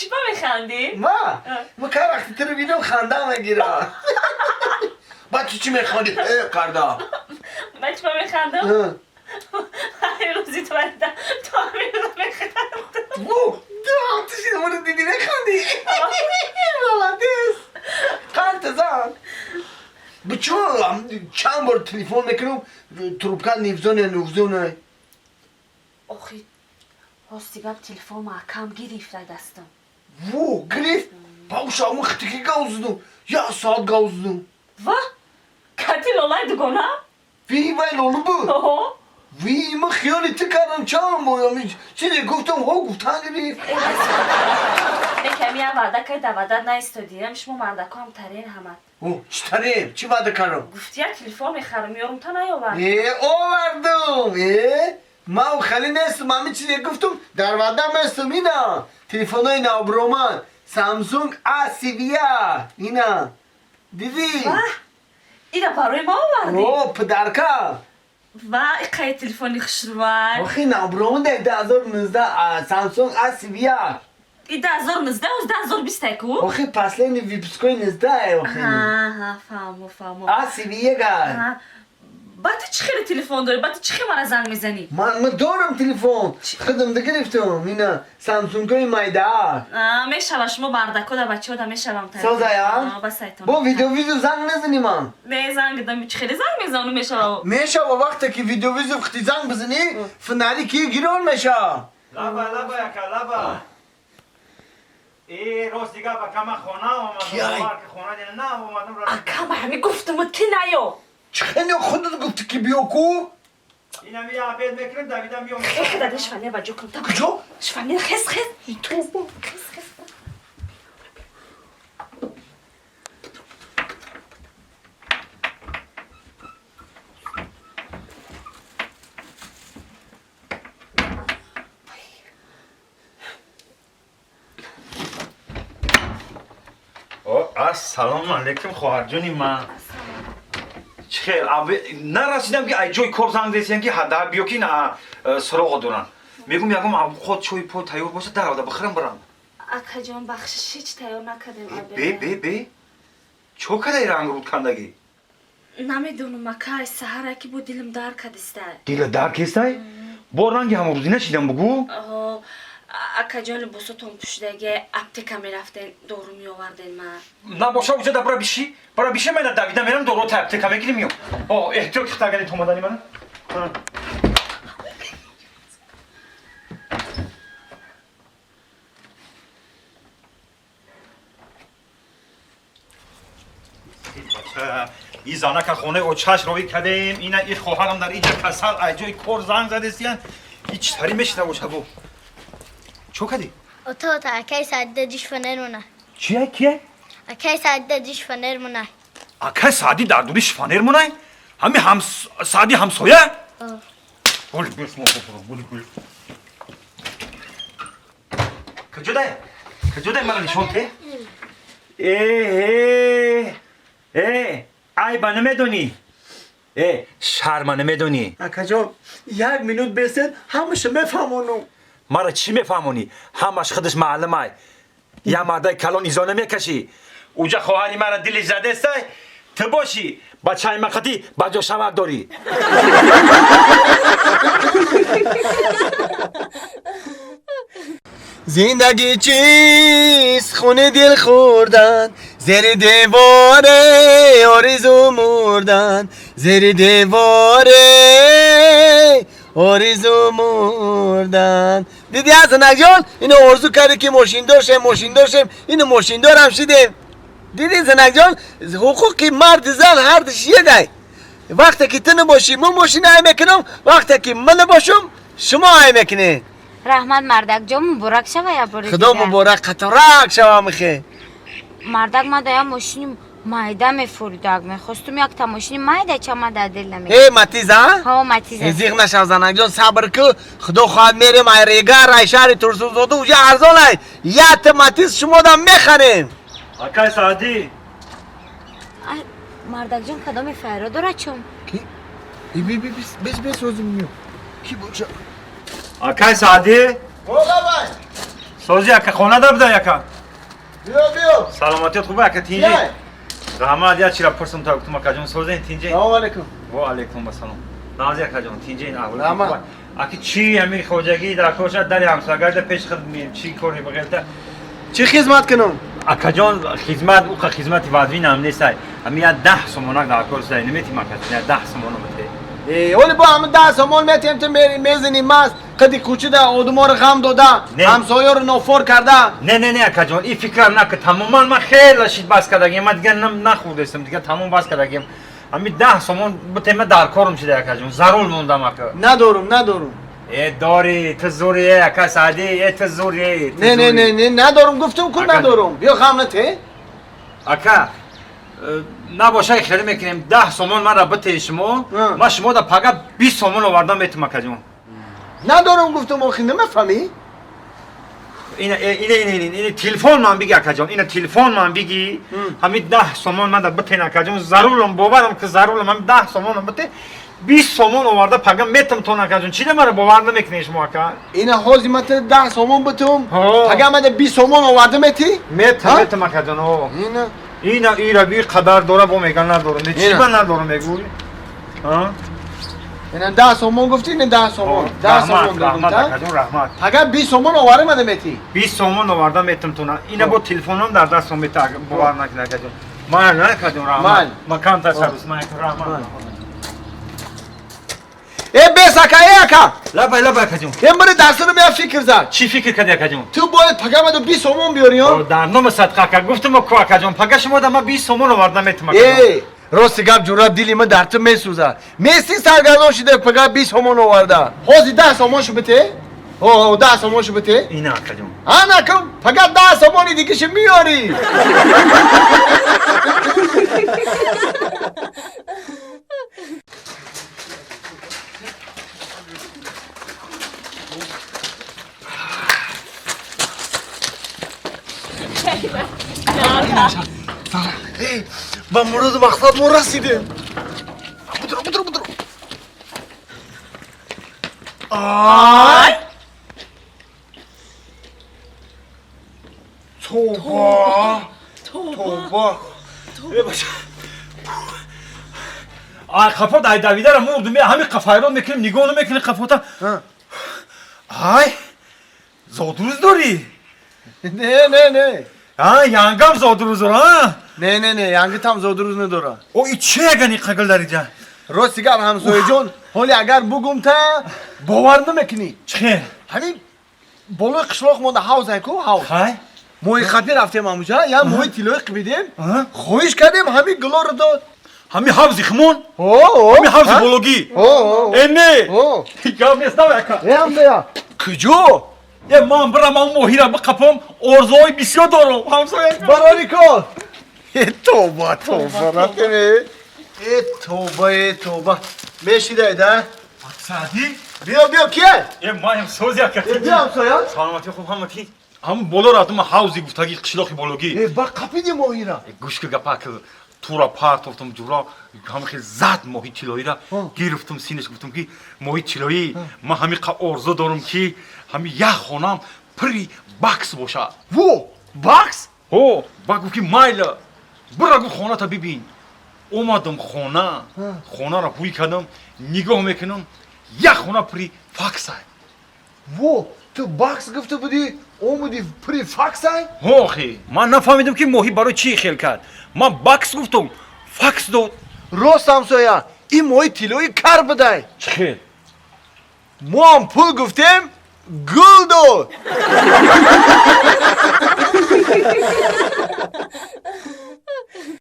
چی میخندی؟ ما کاراکتر ویدیو خنده میگیره با چی میخوانی کرده من چی میخندم؟ هر روزی تو بردم تو همین روز میخندم تو شده دیدی میخوندی قلت زن بچه چند بار تلفن میکنم تروبکت نفزونه آخی راستی باب تلفن محکم گرفته دستم گرفت باوش همون خطکی گوزدم یا ساعت گوزدم و؟ کتی لالای دگونه؟ وی لولو بود وی ما خیالی کردم چند باید چیزی گفتم گفتن گرفت کمی هم وعده که دوادت نایستادیم شما مردکا هم ترین همه چی ترین؟ چی وعده کردم؟ گفتی یک تلفن میخرم یارم تا نیاورد آوردم ما و خالی نیستم همه چیزی گفتم در وعده میستم اینا تلفن های نابرومن سامسونگ A7 اینا دیدی؟ اینا برای ما آوردی؟ پدرکا و این تلفنی خوشروان آخی نابرومن ده 2019 سامسونگ A7 این 2019 و 2020 کو؟ آخی پسلین ویپسکوی 19 آخی فهمو A7 گر با تو چی خیلی تلفن داری؟ با تو چی خیلی مرا زنگ میزنی؟ من دارم تلفن خودم ده گرفتم اینا سامسونگ های مایدار میشوه شما بردکو دا بچه ها دا میشوم سازه یا؟ با ویدیو زنگ نزنی من نه زنگ دم چی خیلی زنگ میزنم میشوه وقتی که ویدیو وقتی زنگ بزنی فناری که گیرون میشه لبا یکا لبا ای روز دیگه با کم خونه اومدم که خونه دیگه نه اومدم را اکم همه گفتم و تی نیو چخیلی خودت گفتی که بیو کو؟ اینا می عبید میکنم دویدم بیام خیلی داده شفنه با جو کنم کجا؟ شفنه خس تو با سلام علیکم خواهر جونی من چخیر نرسیدم که ای جای کار زنگ رسیدن که حدا بیو که نه سراغ دارن میگم یکم خود چوی پو تیار باشه در آده بخرم برم اکا جان بخشش هیچ تیار نکردیم بی چو کده رنگ بود کندگی نمیدونم اکا سهر که بود دلم دار کدسته دیل دار کستای با رنگی همه روزی نشیدم بگو اکا جان بوساتون پشتگه اپتیکا میرفتن دورو میآوردن من نباشه وجود برای بیشه من دویدم میرم دورو تا اپتیکا میگیریم میام احتیاط که تاگنی تو مدنی من این زانه که خونه او چش روی کدیم اینا این خواهرم در اینجا کسر ایجای کور زنگ زده سیان هیچ تری میشنه باشه بو چو کدی؟ تا اکی سعده دیش فنرمونه چیه کیه؟ اکی سعده دیش فنرمونه اکی سعدی در دوریش فنرمونه؟ همه سعدی همسایه؟ بولی بیش ما بولی کجا ده من نشون که؟ ای با نمیدونی شرما نمیدونی اکا جان یک مینوت بسید همشه میفهمونم مرا چی میفهمونی؟ همش خودش معلم های یا مرده کلان ایزا نمیکشی اوجا خواهری مرا دلش زده سای تو باشی با چای مقتی با جا شمک داری زندگی چیست خونه دل خوردن زیر دیواره آرزو مردن زیر دیواره آرزو مردن دیدی حسن جان اینو آرزو کرده که ماشین داشتیم اینو ماشین دارم شدیم دیدی زنک جان حقوقی مرد زن هر دش یکه وقتی که تو نباشی من ماشین های میکنم وقتی که من نباشم شما های میکنه رحمت مردک جا مبارک شوه یا باری خدا مبارک قطرک شوه میخه مردک ما دایم ماشین مایده میفروردک میخواستم یک تا ماشین مایده چه ما در دل نمیده ای متیز ها متیز زیغ نشو زنک جان صبر که خدا خواهد میریم ای ریگر ای شهر ترسوزاده اوجا ارزان ای یت متیز شما دم میخریم اکای سعدی مردک جان کدام فیرا داره چون کی؟ بس روزی میو کی بوچه اکای سعدی سوزی اکا خونه دا بده یکا بیا سلامتیت خوبه اکا تینجی بیا رحمت یا چی را پرسم تا گفتم اکا جون سوزی تینجی سلام علیکم و علیکم السلام نازی اکا جون تینجی اول رحمت. اکی چی امیر خوجگی در کوشت داری همساگر در پیش خدمت چی کنی بغیر تا چی خدمت کنم اکا جون خدمت او خدمت وادوی نام نیست امی 10 سومونک در کورس داری نمیتی مکا 10 سومون مته ولی با هم 10 سومون میتیم تو میزنی ماست قدی کوچیده آدما رو غم داده نه. همسایه رو نافور کرده نه اکا جون این فکر نکن تماما من خیلی شید بس کردگیم من دیگه نخوردستم دیگه تمام بس کردگیم امی 10 سومون بتیم در کارم شده اکا جون ضرور موندم اکا ندارم ای داری تو زوری اکا سعدی ای تو زوری نه ندارم گفتم که اکا. ندارم بیا خم نته اکا نباشه خیلی میکنیم 10 سومون من را بته شما من شما دا فقط 20 سومون آوردم میتونم اکا جون ندارم گفتم آخی نمیفهمی این تلفن من بگی اکا جان این تلفن من بگی همین 10 سومون من دا بته اکا جون ضرورم باورم که ضرورم من 10 سومون بته 20 سومون آورده پگم میتم تو اکا جون چی مرا باور نمیکنی شما اکا این حاضی مت 10 سومون بتم ها. اگه من 20 سومون آورده میتی میتم اکا جون این را بی قدر داره با میگن ندارم چی من ندارم میگوی ها این 10 سومون گفتی این 10 سومون 10 سومون دادم رحمت تا اکا جون رحمت اگه 20 سومون آورده مده میتی 20 سومون آورده میتم تو اینا با تلفنم در دستم میتا باور نکنه اکا جون من نه اکا جون رحمت مکان تصرف من رحمت ای بیساکا ای اکا لبا اکا جون این بری درس رو بیا فکر زد چی فکر کردی اکا جون تو باید پگه 20 سومون بیاری ها در نام صدقه که گفتم کو اکا جون پگه شما در من 20 سومون آوردم میتم اکا جون ای راست گپ جورا دلی من در تو میسوزه میسی سرگردان شده پگه 20 سومون آورده حاضی 10 سومون شو بته 10 سومون شو بته اینا اکا جون انا کم پگه 10 سومونی دیگه شو میاری من مورد مقصد ما رسیدیم بدرو آی توبه آی قفا دای دویده را مردم همین قفای رو میکنیم نگاه نمیکنی قفاتا آی زادروز داری نه یانگم زادروز داره ها نه یعنی تام زودروز نداره او ای چه اگنی قگل داری جان راستی گپ همسایه جون حالی اگر بگم تا باور نمیکنی چه همین بالای قشلاق مونده حوض کو حوض خای موی خطی رفتیم همونجا یا موی تیلوی قبیدیم آه. خویش کردیم همین گلا رو داد همین حوزی خمون همین همین حوزی بولوگی اینه یا میستم اکا هم دیا کجا یه من برم اون موهی را بقپم ارزوی بسیار دارم همسایه براری کن توبه رفتیم توبه میشیده ده سعدی بیا کیه یه مایم سوزی اکا بیا همسایه سلامتی خوب همتی همون بالا رفتم حوزی گفتگی قشلاقی بولوگی با قپیدی موهی را گوش که گپا که تو را پارت گفتم جورا همه خیلی زد ماهی چیلایی را گرفتم سینش گفتم که ماهی چیلایی من همین ارزو دارم که همین یک خونم پری باکس باشه وو باکس او بگو که مایلا برو خونه تا ببین اومدم خونه را بوی کردم نگاه میکنم یک خونه پری فاکس های وو تو باکس گفته بودی اومدی پری فاکس های هو خی من نفهمیدم که ماهی برای چی خیل کرد من باکس گفتم فاکس داد راست همسایه این موی تیلوی کار بده چه ما هم پول گفتیم گل داد